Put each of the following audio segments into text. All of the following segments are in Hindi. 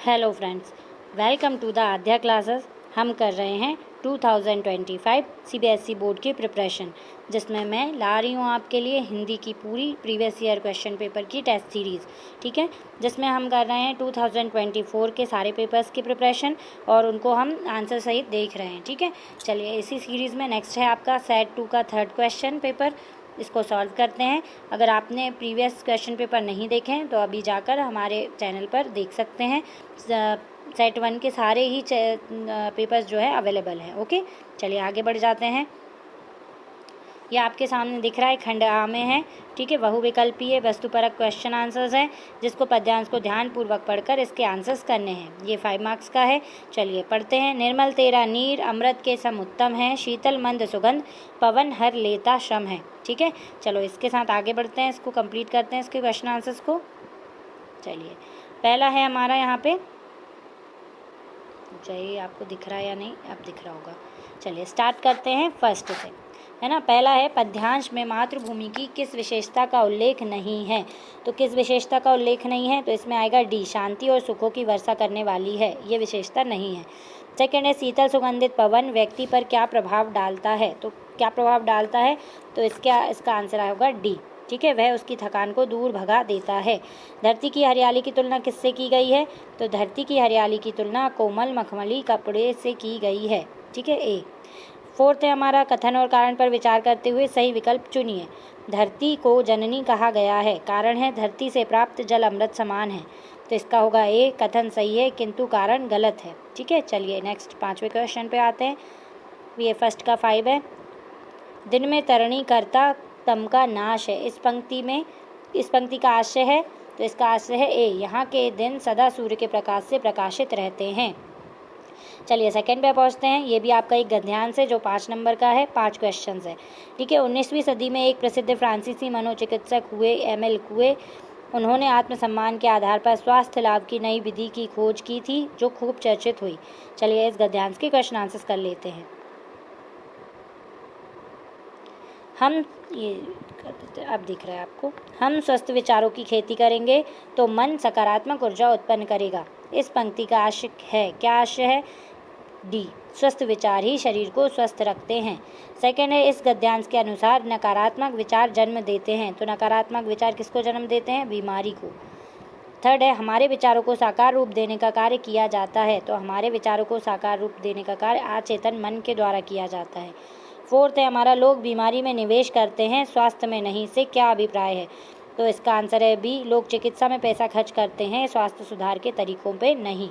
Hello friends, welcome to the Aadhya classes. हम कर रहे हैं 2025 सीबीएसई बोर्ड की प्रिपरेशन, जिसमें मैं ला रही हूँ आपके लिए हिंदी की पूरी प्रीवियस ईयर क्वेश्चन पेपर की टेस्ट सीरीज़। ठीक है, जिसमें हम कर रहे हैं 2024 के सारे पेपर्स की प्रिपरेशन और उनको हम आंसर सहित देख रहे हैं। ठीक है, चलिए इसी सीरीज़ में नेक्स्ट है आपका सेट 2 का थर्ड क्वेश्चन पेपर। इसको सॉल्व करते हैं। अगर आपने प्रीवियस क्वेश्चन पेपर नहीं देखे हैं तो अभी जाकर हमारे चैनल पर देख सकते हैं। सेट 1 के सारे ही पेपर्स जो है अवेलेबल हैं। ओके, चलिए आगे बढ़ जाते हैं। ये आपके सामने दिख रहा है, खंड आ में है। ठीक है, बहुविकल्पीय वस्तुपरक क्वेश्चन आंसर्स हैं, जिसको पद्यांश को ध्यानपूर्वक पढ़कर इसके आंसर्स करने हैं। ये 5 मार्क्स का है। चलिए पढ़ते हैं। निर्मल तेरा नीर अमृत के सम उत्तम है, शीतल मंद सुगंध पवन हर लेता श्रम है। ठीक है, चलो इसके साथ आगे बढ़ते हैं, इसको कंप्लीट करते हैं, इसके क्वेश्चन आंसर्स को। चलिए पहला है हमारा यहाँ पे, चाहिए आपको दिख रहा है या नहीं, अब दिख रहा होगा। चलिए स्टार्ट करते हैं फर्स्ट से, है ना। पहला है पद्यांश में मातृभूमि की किस विशेषता का उल्लेख नहीं है। तो किस विशेषता का उल्लेख नहीं है, तो इसमें आएगा डी, शांति और सुखों की वर्षा करने वाली है, ये विशेषता नहीं है। सेकेंड है शीतल सुगंधित पवन व्यक्ति पर क्या प्रभाव डालता है। तो क्या प्रभाव डालता है, तो इसका आंसर आएगा डी। ठीक है, वह उसकी थकान को दूर भगा देता है। धरती की हरियाली की तुलना किससे की गई है, तो धरती की हरियाली की तुलना कोमल मखमली कपड़े से की गई है। ठीक है, ए। फोर्थ है हमारा, कथन और कारण पर विचार करते हुए सही विकल्प चुनिए। धरती को जननी कहा गया है, कारण है धरती से प्राप्त जल अमृत समान है। तो इसका होगा ए, कथन सही है किंतु कारण गलत है। ठीक है, चलिए नेक्स्ट 5वें क्वेश्चन पे आते हैं। ये फर्स्ट का 5 है। दिन में तरणी करता तम का नाश है। इस पंक्ति का आशय है, तो इसका आशय है ए, यहाँ के दिन सदा सूर्य के प्रकाश से प्रकाशित रहते हैं। चलिए सेकंड पे पहुँचते हैं। ये भी आपका एक गद्यांश है जो 5 नंबर का है, 5 क्वेश्चन है। ठीक है, 19वीं सदी में एक प्रसिद्ध फ्रांसीसी मनोचिकित्सक हुए एमएल कुए। उन्होंने आत्मसम्मान के आधार पर स्वास्थ्य लाभ की नई विधि की खोज की थी, जो खूब चर्चित हुई। चलिए इस गद्यांश के क्वेश्चन आंसर्स कर लेते हैं। अब दिख रहा है आपको। हम स्वस्थ विचारों की खेती करेंगे तो मन सकारात्मक ऊर्जा उत्पन्न करेगा। इस पंक्ति का आशय है, क्या आशय है, डी, स्वस्थ विचार ही शरीर को स्वस्थ रखते हैं। सेकंड है, इस गद्यांश के अनुसार नकारात्मक विचार जन्म देते हैं। तो नकारात्मक विचार किसको जन्म देते हैं, बीमारी को। थर्ड है, हमारे विचारों को साकार रूप देने का कार्य किया जाता है। तो हमारे विचारों को साकार रूप देने का कार्य अचेतन मन के द्वारा किया जाता है। फोर्थ है हमारा, लोग बीमारी में निवेश करते हैं, स्वास्थ्य में नहीं, से क्या अभिप्राय है। तो इसका आंसर है बी, लोग चिकित्सा में पैसा खर्च करते हैं, स्वास्थ्य सुधार के तरीकों पे नहीं।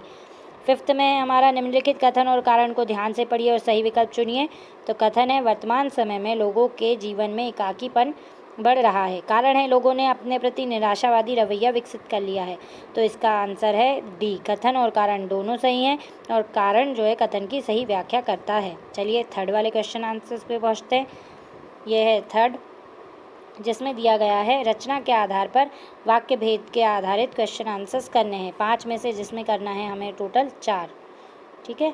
फिफ्थ में हमारा, निम्नलिखित कथन और कारण को ध्यान से पढ़िए और सही विकल्प चुनिए। तो कथन है, वर्तमान समय में लोगों के जीवन में एकाकीपन बढ़ रहा है, कारण है लोगों ने अपने प्रति निराशावादी रवैया विकसित कर लिया है। तो इसका आंसर है डी, कथन और कारण दोनों सही हैं और कारण जो है कथन की सही व्याख्या करता है। चलिए थर्ड वाले क्वेश्चन आंसर्स पे पहुँचते हैं। यह है थर्ड, जिसमें दिया गया है रचना के आधार पर वाक्य भेद के आधारित क्वेश्चन आंसर्स करने हैं। 5 में से जिसमें करना है हमें टोटल 4। ठीक है,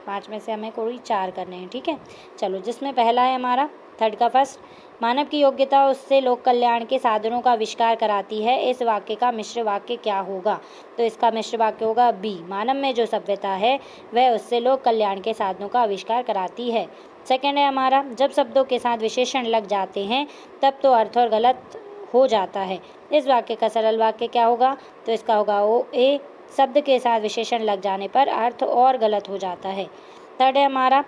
5 में से हमें कोई 4 करने हैं। ठीक है, चलो जिसमें पहला है हमारा थर्ड का फर्स्ट, मानव की योग्यता उससे लोक कल्याण के साधनों का आविष्कार कराती है। इस वाक्य का मिश्र वाक्य क्या होगा। तो इसका मिश्र वाक्य होगा बी, मानव में जो सभ्यता है वह उससे लोक कल्याण के साधनों का आविष्कार कराती है। सेकेंड है हमारा, जब शब्दों के साथ विशेषण लग जाते हैं तब तो अर्थ और गलत हो जाता है। इस वाक्य का सरल वाक्य क्या होगा। तो इसका होगा ओ ए, शब्द के साथ विशेषण लग जाने पर अर्थ और गलत हो जाता है। थर्ड है हमारा,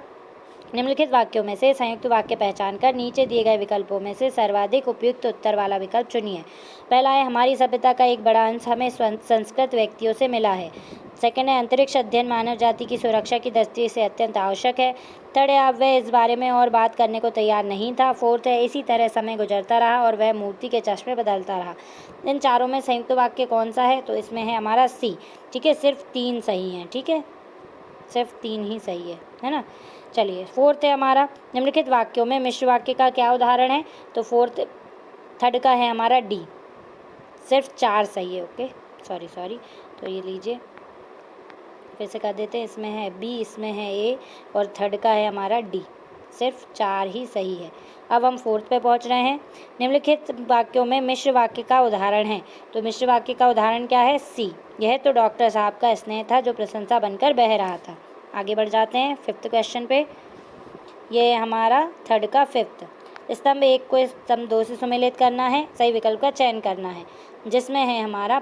निम्नलिखित वाक्यों में से संयुक्त वाक्य पहचान कर नीचे दिए गए विकल्पों में से सर्वाधिक उपयुक्त उत्तर वाला विकल्प चुनिए। पहला है, हमारी सभ्यता का एक बड़ा अंश हमें संस्कृत व्यक्तियों से मिला है। सेकंड है, अंतरिक्ष अध्ययन मानव जाति की सुरक्षा की दृष्टि से अत्यंत आवश्यक है। थर्ड है, अब वह इस बारे में और बात करने को तैयार नहीं था। फोर्थ है, इसी तरह समय गुजरता रहा और वह मूर्ति के चश्मे बदलता रहा। इन चारों में संयुक्त वाक्य कौन सा है, तो इसमें है हमारा सी। ठीक है, सिर्फ 3 सही हैं। ठीक है, सिर्फ 3 ही सही है ना। चलिए फोर्थ है हमारा, निम्नलिखित वाक्यों में मिश्र वाक्य का क्या उदाहरण है। तो थर्ड का है हमारा डी, सिर्फ 4 सही है। ओके, सॉरी, तो ये लीजिए फिर से कर देते हैं। इसमें है बी, इसमें है ए और थर्ड का है हमारा डी। सिर्फ 4 ही सही है। अब हम 4th पे पहुंच रहे हैं। निम्नलिखित वाक्यों में मिश्र वाक्य का उदाहरण है। तो मिश्र वाक्य का उदाहरण क्या है? सी, यह तो डॉक्टर साहब का स्नेह था जो प्रशंसा बनकर बह रहा था। आगे बढ़ जाते हैं 5th क्वेश्चन पे। ये हमारा 3rd का 5th। स्तंभ 1 को स्तंभ 2 से सम्मिलित करना है, सही विकल्प का चयन करना है, जिसमें है हमारा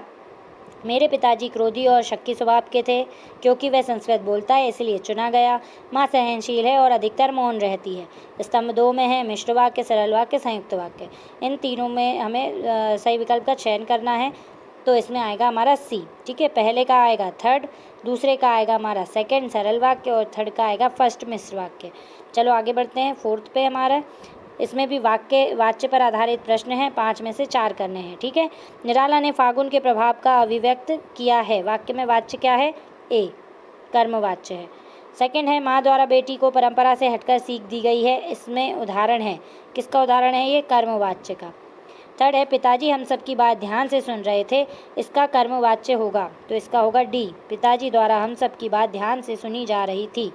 मेरे पिताजी क्रोधी और शक्की स्वभाव के थे, क्योंकि वह संस्कृत बोलता है इसलिए चुना गया। माँ सहनशील है और अधिकतर मौन रहती है। स्तंभ 2 में है मिश्र वाक्य, सरल वाक्य, संयुक्त वाक्य। इन तीनों में हमें सही विकल्प का चयन करना है। तो इसमें आएगा हमारा सी। ठीक है, पहले का आएगा 3rd, दूसरे का आएगा हमारा 2nd सरल वाक्य और 3rd का आएगा 1st मिश्र वाक्य। चलो आगे बढ़ते हैं 4th पे हमारा। इसमें भी वाच्य पर आधारित प्रश्न हैं, 5 में से 4 करने हैं। ठीक है, निराला ने फागुन के प्रभाव का अभिव्यक्त किया है। वाक्य में वाच्य क्या है? ए, कर्मवाच्य है। 2nd है माँ द्वारा बेटी को परंपरा से हटकर सीख दी गई है। इसमें उदाहरण है, किसका उदाहरण है ये? कर्मवाच्य का। 3rd है पिताजी हम सबकी बात ध्यान से सुन रहे थे। इसका कर्मवाच्य होगा, तो इसका होगा डी, पिताजी द्वारा हम सबकी बात ध्यान से सुनी जा रही थी।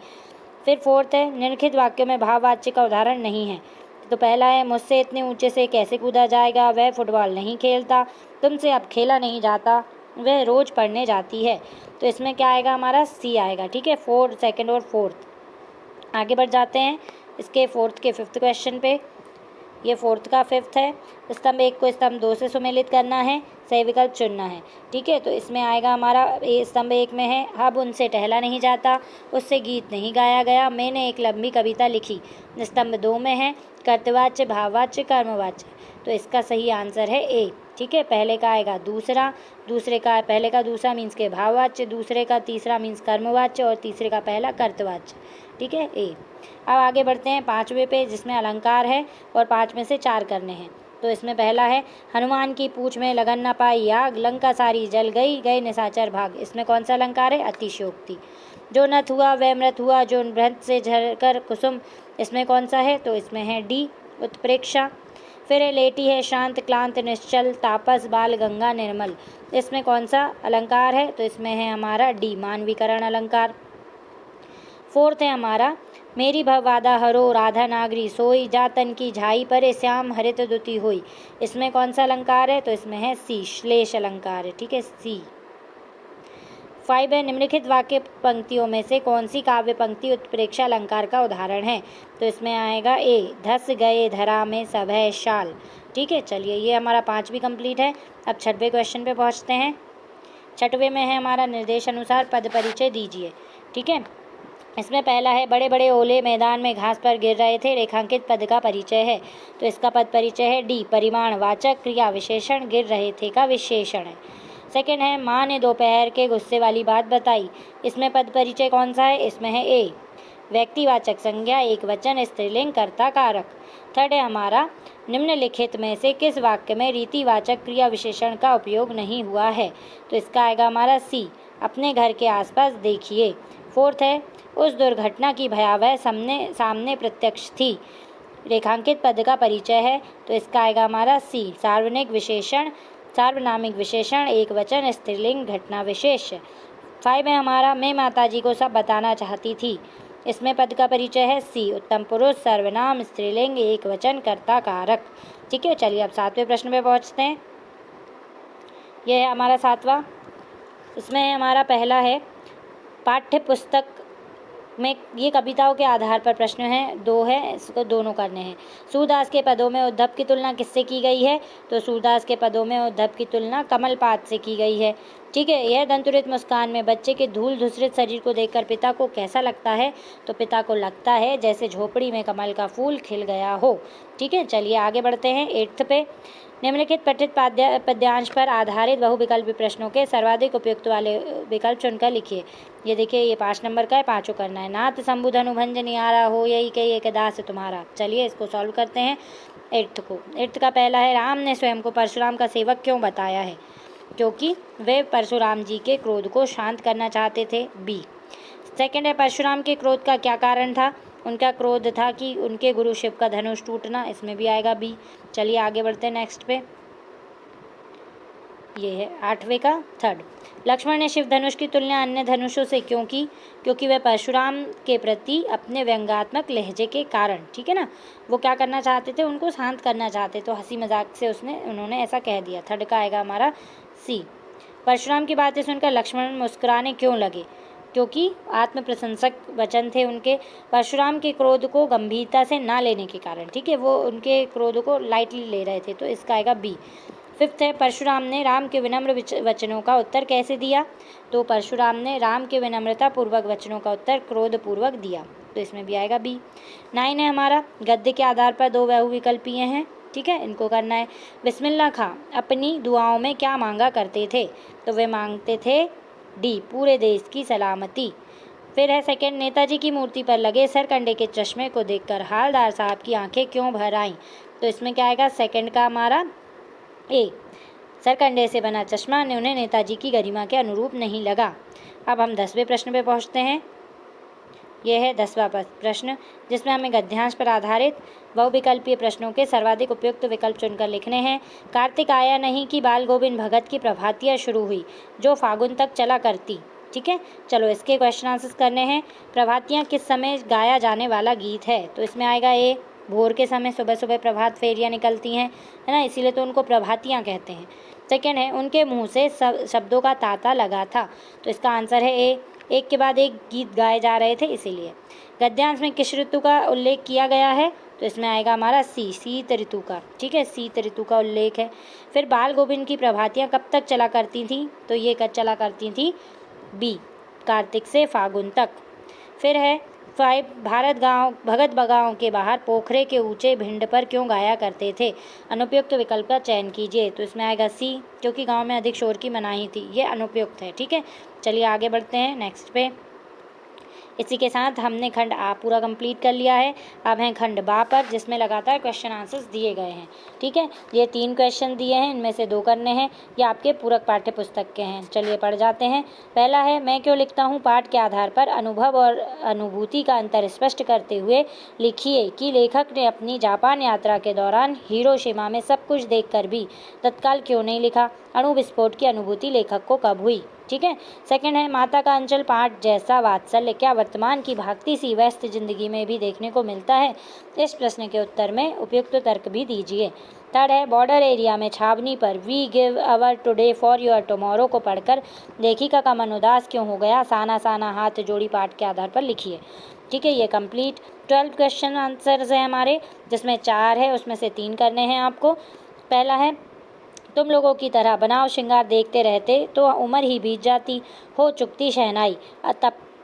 फिर 4th है निम्नलिखित वाक्यों में भाववाच्य का उदाहरण नहीं है। तो पहला है मुझसे इतने ऊंचे से कैसे कूदा जाएगा, वह फुटबॉल नहीं खेलता, तुमसे अब खेला नहीं जाता, वह रोज पढ़ने जाती है। तो इसमें क्या आएगा? हमारा सी आएगा। ठीक है, 4th, 2nd और 4th। आगे बढ़ जाते हैं इसके 4th के 5th क्वेश्चन पे। ये 4th का 5th है। स्तंभ 1 को स्तंभ 2 से सम्मिलित करना है, सही विकल्प चुनना है। ठीक है, तो इसमें आएगा हमारा स्तंभ 1 में है अब उनसे टहला नहीं जाता, उससे गीत नहीं गाया गया, मैंने एक लंबी कविता लिखी। स्तंभ 2 में है कर्तवाच्य, भाववाच्य, कर्मवाच्य। तो इसका सही आंसर है ए। ठीक है, पहले का आएगा दूसरा, पहले का दूसरा मीन्स के भाववाच्य, दूसरे का तीसरा मीन्स कर्मवाच्य और तीसरे का पहला कर्तवाच्य। ठीक है, ए। अब आगे बढ़ते हैं 5वें पे, जिसमें अलंकार है और 5 में से 4 करने हैं। तो इसमें पहला है हनुमान की पूंछ में लगन न पाई आग, लंका सारी जल गई, गए निशाचर भाग। इसमें कौन सा अलंकार है? अतिशयोक्ति। जो नथ हुआ वह मृत हुआ, जो मृत से झरकर कुसुम। इसमें कौन सा है? तो इसमें है डी, उत्प्रेक्षा। फिर है लेटी है शांत क्लांत निश्चल, तापस बाल गंगा निर्मल। इसमें कौन सा अलंकार है? तो इसमें है हमारा डी, मानवीकरण अलंकार। 4th है हमारा मेरी भवबाधा हरो, राधा नागरी सोई, जातन की झाई परे श्याम हरित दुति होई। इसमें कौन सा अलंकार है? तो इसमें है सी, श्लेष अलंकार है। ठीक है, सी। 5 है निम्नलिखित वाक्य पंक्तियों में से कौन सी काव्य पंक्ति उत्प्रेक्षा अलंकार का उदाहरण है? तो इसमें आएगा ए, धस गए धरा में सब है शाल। ठीक है, चलिए ये हमारा 5 भी कंप्लीट है। अब 6वें क्वेश्चन पे पहुंचते हैं। 6वें में है हमारा निर्देश अनुसार पद परिचय दीजिए। ठीक है, इसमें पहला है बड़े बड़े ओले मैदान में घास पर गिर रहे थे, रेखांकित पद का परिचय है। तो इसका पद परिचय है डी, परिमाणवाचक क्रिया विशेषण, गिर रहे थे का विशेषण है। 2nd है माँ ने दोपहर के गुस्से वाली बात बताई। इसमें पद परिचय कौन सा है? इसमें है ए, व्यक्तिवाचक संज्ञा, एक वचन, स्त्रीलिंग, कर्ता कारक। 3rd है हमारा निम्नलिखित में से किस वाक्य में रीतिवाचक क्रिया विशेषण का उपयोग नहीं हुआ है? तो इसका आएगा हमारा सी, अपने घर के आसपास देखिए। 4th है उस दुर्घटना की भयावह सामने प्रत्यक्ष थी, रेखांकित पद का परिचय है। तो इसका आएगा हमारा सी, सार्वनामिक विशेषण, एक वचन, स्त्रीलिंग, घटना विशेष। 5 है हमारा मैं माताजी को सब बताना चाहती थी। इसमें पद का परिचय है सी, उत्तम पुरुष, सर्वनाम, स्त्रीलिंग, एक वचन, कर्ता कारक। ठीक है, चलिए अब 7वें प्रश्न पे पहुंचते हैं। यह है हमारा 7वां। इसमें हमारा पहला है पाठ्य पुस्तक में ये कविताओं के आधार पर प्रश्न हैं, 2 है, इसको दोनों करने हैं। सूरदास के पदों में उद्धव की तुलना किससे की गई है? तो सूरदास के पदों में उद्धव की तुलना कमलपात से की गई है। ठीक है, यह दंतुरित मुस्कान में बच्चे के धूल धूसरित शरीर को देखकर पिता को कैसा लगता है? तो पिता को लगता है जैसे झोपड़ी में कमल का फूल खिल गया हो। ठीक है, चलिए आगे बढ़ते हैं 8th पे। निम्नलिखित पठित पद्यांश पर आधारित बहुविकल्पी प्रश्नों के सर्वाधिक उपयुक्त वाले विकल्प चुनकर लिखिए। ये देखिए, ये 5 नंबर का है, 5 करना है। नाथ संबुधन उभंज नियारा हो, यही कही एक दास तुम्हारा। चलिए इसको सॉल्व करते हैं 8th को। 8th का पहला है राम ने स्वयं को परशुराम का सेवक क्यों बताया है? क्योंकि वे परशुराम जी के क्रोध को शांत करना चाहते थे, बी। 2nd है परशुराम के क्रोध का क्या कारण था? उनका क्रोध था कि उनके गुरु शिव का धनुष टूटना। इसमें भी आएगा बी। चलिए आगे बढ़ते हैं नेक्स्ट पे। ये है 8वें का थर्ड। लक्ष्मण ने शिव धनुष की तुलना अन्य धनुषों से क्यों की? क्योंकि वह परशुराम के प्रति अपने व्यंग्यात्मक लहजे के कारण, ठीक है ना, वो क्या करना चाहते थे, उनको शांत करना चाहते, तो हंसी मजाक से उन्होंने ऐसा कह दिया। थर्ड का आएगा हमारा सी। परशुराम की बातें सुनकर लक्ष्मण मुस्कुराने क्यों लगे? क्योंकि आत्म प्रशंसक वचन थे उनके, परशुराम के क्रोध को गंभीरता से ना लेने के कारण, ठीक है, वो उनके क्रोध को लाइटली ले रहे थे, तो इसका आएगा बी। फिफ्थ है, परशुराम ने राम के विनम्र वचनों का उत्तर कैसे दिया? तो परशुराम ने राम के विनम्रता पूर्वक वचनों का उत्तर क्रोध पूर्वक दिया, तो इसमें भी आएगा बी। 9 है हमारा, गद्य के आधार पर 2 बहुविकल्पीय हैं, ठीक है, इनको करना है। बिस्मिल्लाह खां अपनी दुआओं में क्या मांगा करते थे? तो वे मांगते थे डी, पूरे देश की सलामती। फिर है सेकंड, नेताजी की मूर्ति पर लगे सरकंडे के चश्मे को देखकर हालदार साहब की आंखें क्यों भर आईं? तो इसमें क्या आएगा, सेकंड का हमारा ए, सरकंडे से बना चश्मा ने उन्हें नेताजी की गरिमा के अनुरूप नहीं लगा। अब हम 10वें प्रश्न पे पहुंचते हैं। यह है 10वां प्रश्न, जिसमें हमें गद्यांश पर आधारित बहुविकल्पीय प्रश्नों के सर्वाधिक उपयुक्त विकल्प चुनकर लिखने हैं। कार्तिक आया नहीं कि बाल गोविंद भगत की प्रभातियाँ शुरू हुई जो फागुन तक चला करती, ठीक है। चलो इसके क्वेश्चन आंसर्स करने हैं। प्रभातियाँ किस समय गाया जाने वाला गीत है? तो इसमें आएगा ए, भोर के समय सुबह सुबह प्रभात फेरियाँ निकलती हैं, है ना, इसीलिए तो उनको प्रभातियाँ कहते हैं। सेकेंड है, उनके मुंह से शब्दों का तांता लगा था, तो इसका आंसर है ए, एक के बाद एक गीत गाए जा रहे थे इसीलिए। गद्यांश में किस ऋतु का उल्लेख किया गया है? तो इसमें आएगा हमारा सी, शीत ऋतु का, ठीक है, शीत ऋतु का उल्लेख है। फिर बाल गोविंद की प्रभातियाँ कब तक चला करती थी? तो ये कब चला करती थी? बी, कार्तिक से फागुन तक। फिर है 5, भगत बगाओं के बाहर पोखरे के ऊंचे भिंड पर क्यों गाया करते थे? अनुपयुक्त विकल्प का चयन कीजिए, तो इसमें आएगा सी, क्योंकि गांव में अधिक शोर की मनाही थी, ये अनुपयुक्त है, ठीक है। चलिए आगे बढ़ते हैं नेक्स्ट पे। इसी के साथ हमने खंड आ पूरा कंप्लीट कर लिया है। अब हैं खंड बा पर, जिसमें लगातार क्वेश्चन आंसर्स दिए गए हैं, ठीक है। ये 3 क्वेश्चन दिए हैं, इनमें से 2 करने हैं, ये आपके पूरक पाठ्य पुस्तक के हैं। चलिए पढ़ जाते हैं। पहला है, मैं क्यों लिखता हूँ पाठ के आधार पर अनुभव और अनुभूति का अंतर स्पष्ट करते हुए लिखिए कि लेखक ने अपनी जापान यात्रा के दौरान हिरोशिमा में सब कुछ देखकर भी तत्काल क्यों नहीं लिखा? अणु विस्फोट की अनुभूति लेखक को कब हुई, ठीक है। सेकंड है, माता का अंचल पाठ जैसा वात्सल्य क्या वर्तमान की भागती सी व्यस्त जिंदगी में भी देखने को मिलता है? इस प्रश्न के उत्तर में उपयुक्त तर्क भी दीजिए। थर्ड है, बॉर्डर एरिया में छावनी पर we give our today for your tomorrow को पढ़कर लेखिका का मन उदास क्यों हो गया? साना साना हाथ जोड़ी पाठ के आधार पर लिखिए, ठीक है। ये कंप्लीट 12 क्वेश्चन आंसर्स हैं हमारे, जिसमें 4 है, उसमें से 3 करने हैं आपको। पहला है, तुम लोगों की तरह बनाव श्रृंगार देखते रहते तो उम्र ही बीत जाती, हो चुकती शहनाई,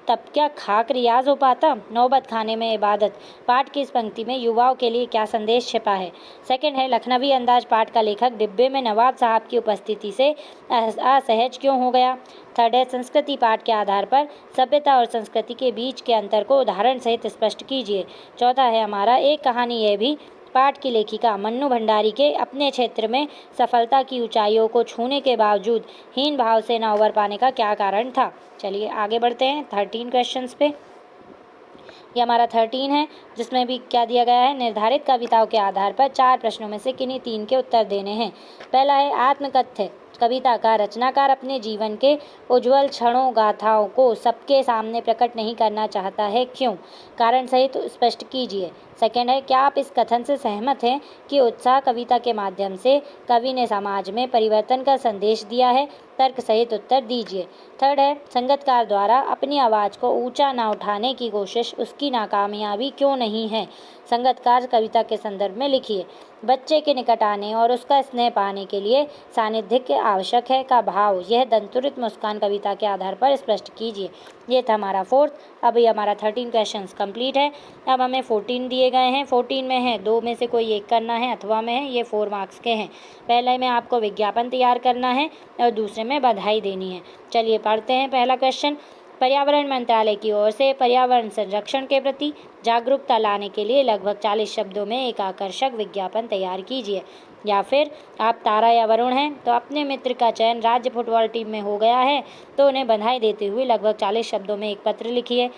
तब क्या खाक रियाज हो पाता? नौबत खाने में इबादत पाठ की इस पंक्ति में युवाओं के लिए क्या संदेश छिपा है? सेकंड है, लखनवी अंदाज पाठ का लेखक डिब्बे में नवाब साहब की उपस्थिति से असहज क्यों हो गया? थर्ड है, संस्कृति पाठ के आधार पर सभ्यता और संस्कृति के बीच के अंतर को उदाहरण सहित स्पष्ट कीजिए। चौथा है हमारा, एक कहानी यह भी, पाठ की लेखिका मन्नू भंडारी के अपने क्षेत्र में सफलता की ऊंचाइयों को छूने के बावजूद हीन भाव से न उबर पाने का क्या कारण था? चलिए आगे बढ़ते हैं 13 क्वेश्चंस पे। ये हमारा 13 है, जिसमें भी क्या दिया गया है, निर्धारित कविताओं के आधार पर 4 प्रश्नों में से किन्हीं 3 के उत्तर देने हैं। पहला है, आत्मकथ्य कविता का रचनाकार अपने जीवन के उज्ज्वल क्षणों गाथाओं को सबके सामने प्रकट नहीं करना चाहता है, क्यों? कारण सहित स्पष्ट कीजिए। सेकंड है, क्या आप इस कथन से सहमत हैं कि उत्साह कविता के माध्यम से कवि ने समाज में परिवर्तन का संदेश दिया है? तर्क सहित उत्तर दीजिए। थर्ड है, संगीतकार द्वारा अपनी आवाज़ को ऊंचा न उठाने की कोशिश उसकी नाकामयाबी क्यों नहीं है? संगीतकार कविता के संदर्भ में लिखिए। बच्चे के निकट आने और उसका स्नेह पाने के लिए सानिध्य के आवश्यक है का भाव यह दंतुरित मुस्कान कविता के आधार पर स्पष्ट कीजिए। ये था हमारा 4th। अब ये हमारा 13 क्वेश्चंस कंप्लीट है। अब हमें 14 दिए गए हैं। 14 में है 2 में से कोई एक करना है, अथवा में है, ये 4 मार्क्स के हैं। पहले में आपको विज्ञापन तैयार करना है और दूसरे में बधाई देनी है। चलिए पढ़ते हैं पहला क्वेश्चन। पर्यावरण मंत्रालय की ओर से पर्यावरण संरक्षण के प्रति जागरूकता लाने के लिए लगभग 40 शब्दों में एक आकर्षक विज्ञापन तैयार कीजिए। या फिर आप तारा या वरुण हैं तो अपने मित्र का चयन राज्य फुटबॉल टीम में हो गया है तो उन्हें बधाई देते हुए लगभग 40 शब्दों में एक पत्र लिखिए।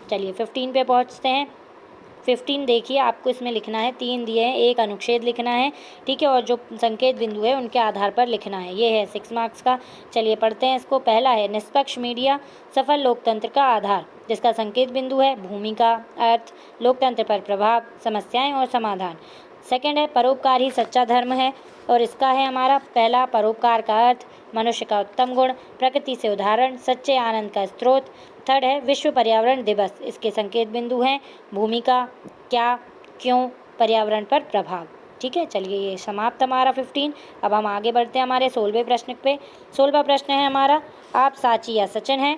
चलिए 15 पे पहुंचते हैं। 15 देखिए, आपको इसमें लिखना है, 3 दिए हैं, एक अनुच्छेद लिखना है, ठीक है, और जो संकेत बिंदु है उनके आधार पर लिखना है। ये है 6 मार्क्स का। चलिए पढ़ते हैं इसको। पहला है निष्पक्ष मीडिया सफल लोकतंत्र का आधार, जिसका संकेत बिंदु है भूमिका, अर्थ, लोकतंत्र पर प्रभाव, समस्याएं और समाधान। सेकंड है परोपकार ही सच्चा धर्म है, और इसका है हमारा पहला परोपकार का अर्थ, मनुष्य का उत्तम गुण, प्रकृति से उदाहरण, सच्चे आनंद का स्रोत। थर्ड है विश्व पर्यावरण दिवस, इसके संकेत बिंदु हैं भूमिका, क्या, क्यों, पर्यावरण पर प्रभाव। ठीक है, चलिए ये समाप्त हमारा 15। अब हम आगे बढ़ते हैं हमारे 16वें प्रश्न पे। 16वां प्रश्न है हमारा, आप साची या सचिन हैं?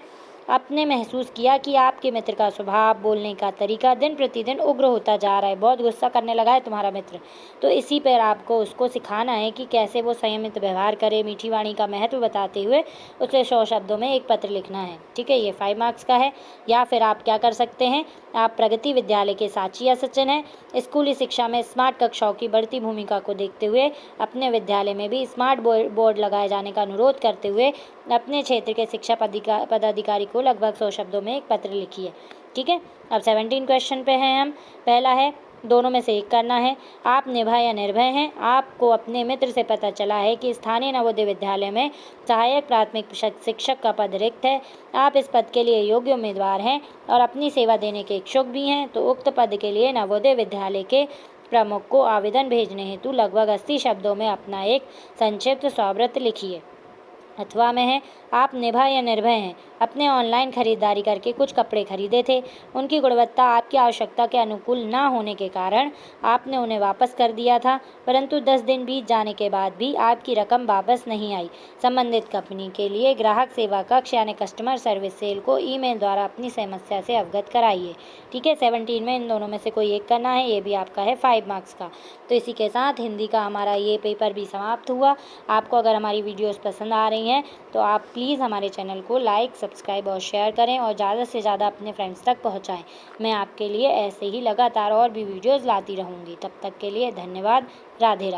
आपने महसूस किया कि आपके मित्र का स्वभाव, बोलने का तरीका दिन प्रतिदिन उग्र होता जा रहा है, बहुत गुस्सा करने लगा है तुम्हारा मित्र। तो इसी पर आपको उसको सिखाना है कि कैसे वो संयमित व्यवहार करे, मीठी वाणी का महत्व बताते हुए उसे 100 शब्दों में एक पत्र लिखना है। ठीक है, ये 5 मार्क्स का है। या फिर आप क्या कर सकते हैं, आप प्रगति विद्यालय के साची या सचिन हैं? स्कूली शिक्षा में स्मार्ट कक्षाओं की बढ़ती भूमिका को देखते हुए अपने विद्यालय में भी स्मार्ट बोर्ड लगाए जाने का अनुरोध करते हुए अपने क्षेत्र के शिक्षा पदाधिकारी को लगभग 100 शब्दों में एक पत्र लिखिए। ठीक है, अब 17 क्वेश्चन पे हैं हम। पहला है, दोनों में से एक करना है। आप निर्भय या निर्भय हैं? आपको अपने मित्र से पता चला है कि स्थानीय नवोदय विद्यालय में सहायक प्राथमिक शिक्षक का पद रिक्त है। आप इस पद के लिए योग्य उम्मीदवार हैं और अपनी सेवा देने के इच्छुक भी हैं, तो उक्त पद के लिए नवोदय विद्यालय के प्रमुख को आवेदन भेजने हेतु लगभग 80 शब्दों में अपना एक संक्षिप्त स्वृत लिखिए। अथवा में है, आप निर्भय या निर्भय हैं? अपने ऑनलाइन खरीदारी करके कुछ कपड़े खरीदे थे, उनकी गुणवत्ता आपकी आवश्यकता के अनुकूल ना होने के कारण आपने उन्हें वापस कर दिया था, परंतु 10 दिन बीत जाने के बाद भी आपकी रकम वापस नहीं आई। संबंधित कंपनी के लिए ग्राहक सेवा कक्ष यानी कस्टमर सर्विस सेल को ईमेल द्वारा अपनी समस्या से अवगत कराइए। ठीक है, 17 में इन दोनों में से कोई एक करना है। ये भी आपका है 5 मार्क्स का। तो इसी के साथ हिंदी का हमारा ये पेपर भी समाप्त हुआ। आपको अगर हमारी वीडियोस पसंद आ रही हैं तो आप प्लीज़ हमारे चैनल को लाइक, सब्सक्राइब और शेयर करें और ज़्यादा से ज़्यादा अपने फ्रेंड्स तक पहुंचाएं। मैं आपके लिए ऐसे ही लगातार और भी वीडियोस लाती रहूँगी। तब तक के लिए धन्यवाद। राधे राधे।